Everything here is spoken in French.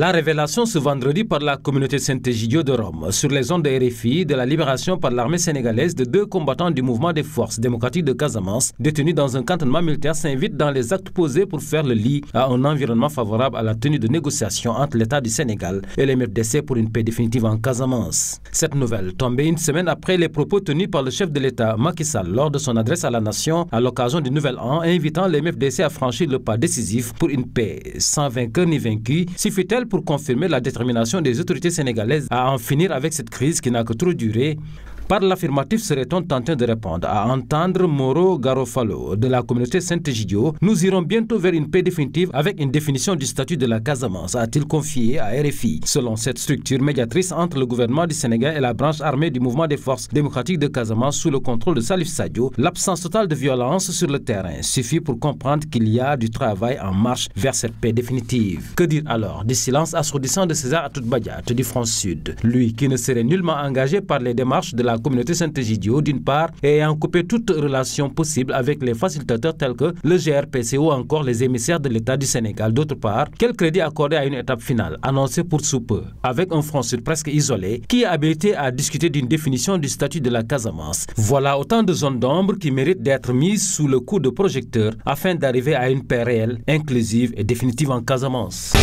La révélation ce vendredi par la communauté Saint-Egidio de Rome sur les ondes de RFI de la libération par l'armée sénégalaise de 2 combattants du mouvement des forces démocratiques de Casamance détenus dans un cantonnement militaire s'invite dans les actes posés pour faire le lit à un environnement favorable à la tenue de négociations entre l'État du Sénégal et les MFDC pour une paix définitive en Casamance. Cette nouvelle tombait une semaine après les propos tenus par le chef de l'État Macky Sall lors de son adresse à la nation à l'occasion du Nouvel An, invitant les MFDC à franchir le pas décisif pour une paix sans vainqueur ni vaincu. Suffit-elle pour confirmer la détermination des autorités sénégalaises à en finir avec cette crise qui n'a que trop duré? Par l'affirmatif, serait-on tenté de répondre à entendre Moro Garofalo de la communauté Saint-Egidio? Nous irons bientôt vers une paix définitive avec une définition du statut de la Casamance, a-t-il confié à RFI. Selon cette structure médiatrice entre le gouvernement du Sénégal et la branche armée du mouvement des forces démocratiques de Casamance sous le contrôle de Salif Sadio, l'absence totale de violence sur le terrain suffit pour comprendre qu'il y a du travail en marche vers cette paix définitive. Que dire alors du silence assourdissant de César Atoute-Badiate du Front Sud, lui qui ne serait nullement engagé par les démarches de la communauté Saint-Egidio d'une part et ayant coupé toute relation possible avec les facilitateurs tels que le GRPC ou encore les émissaires de l'État du Sénégal d'autre part? Quel crédit accorder à une étape finale annoncée pour sous peu avec un Front Sud presque isolé qui est habilité à discuter d'une définition du statut de la Casamance? Voilà autant de zones d'ombre qui méritent d'être mises sous le coup de projecteur afin d'arriver à une paix réelle, inclusive et définitive en Casamance.